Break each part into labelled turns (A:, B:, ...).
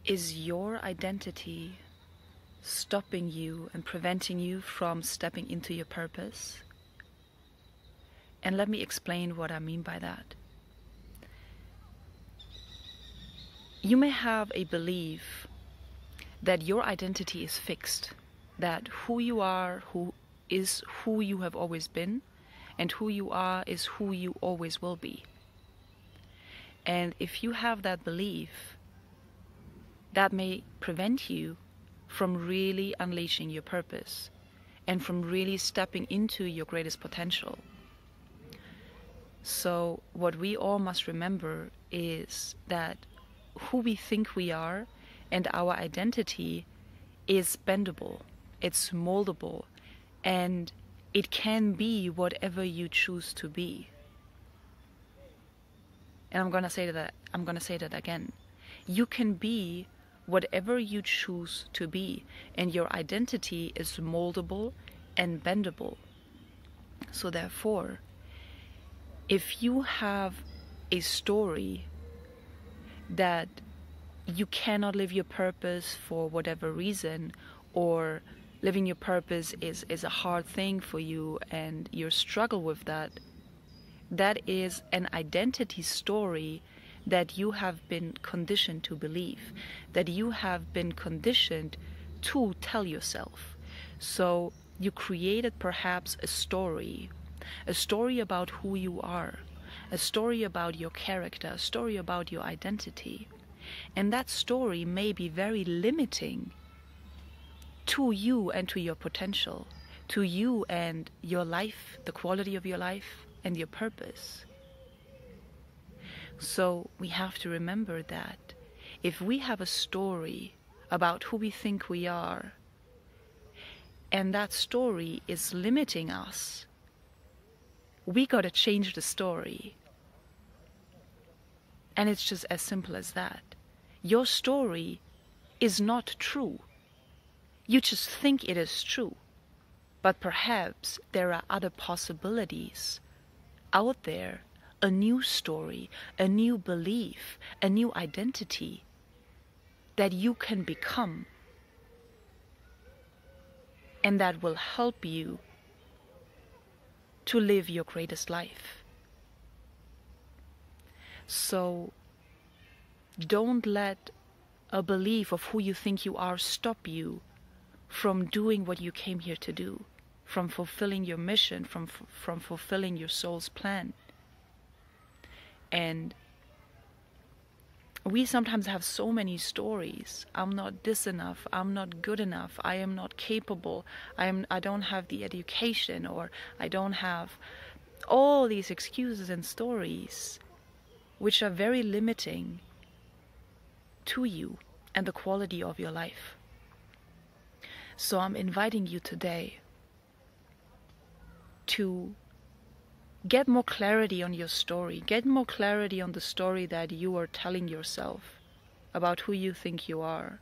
A: Is your identity stopping you and preventing you from stepping into your purpose? And let me explain what I mean by that. You may have a belief that your identity is fixed, that who you are is who you have always been, and who you are is who you always will be. And if you have that belief, that may prevent you from really unleashing your purpose and from really stepping into your greatest potential. So what we all must remember is that who we think we are and our identity is bendable, it's moldable, and it can be whatever you choose to be. And I'm gonna say that again. You can be whatever you choose to be, and your identity is moldable and bendable. So therefore, if you have a story that you cannot live your purpose for whatever reason, or living your purpose is a hard thing for you and you struggle with that, that is an identity story that you have been conditioned to believe, that you have been conditioned to tell yourself. So you created perhaps a story about who you are, a story about your character, a story about your identity. And that story may be very limiting to you and to your potential, to you and your life, the quality of your life and your purpose. So we have to remember that if we have a story about who we think we are, and that story is limiting us, we gotta change the story. And it's just as simple as that. Your story is not true. You just think it is true. But perhaps there are other possibilities out there, a new story, a new belief, a new identity that you can become. And that will help you to live your greatest life. So don't let a belief of who you think you are stop you from doing what you came here to do, from fulfilling your mission, from fulfilling your soul's plan. And we sometimes have so many stories. I'm not this enough, I'm not good enough, I am not capable, I don't have the education, or I don't have all these excuses and stories which are very limiting to you and the quality of your life. So I'm inviting you today to get more clarity on your story, get more clarity on the story that you are telling yourself about who you think you are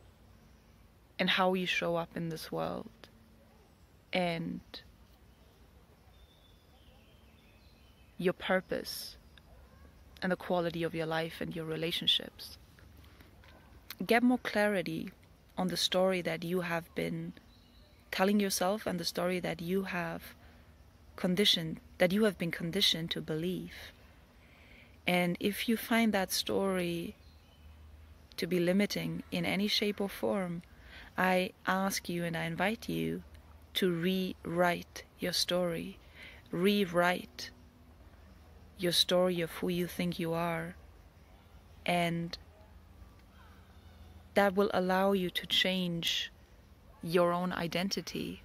A: and how you show up in this world and your purpose and the quality of your life and your relationships. Get more clarity on the story that you have been telling yourself and the story that you have been conditioned to believe. And if you find that story to be limiting in any shape or form, I ask you and I invite you to rewrite your story. Rewrite your story of who you think you are, and that will allow you to change your own identity,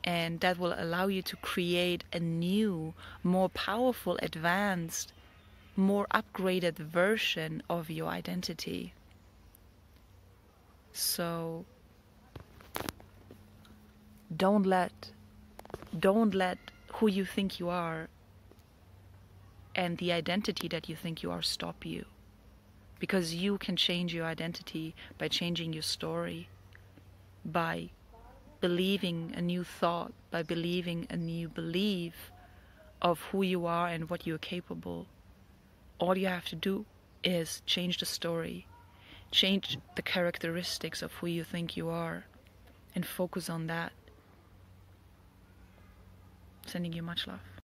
A: and that will allow you to create a new, more powerful, advanced, more upgraded version of your identity. So don't let who you think you are and the identity that you think you are stop you. Because you can change your identity by changing your story, by believing a new thought, by believing a new belief of who you are and what you're capable. All you have to do is change the story. Change the characteristics of who you think you are and focus on that. Sending you much love.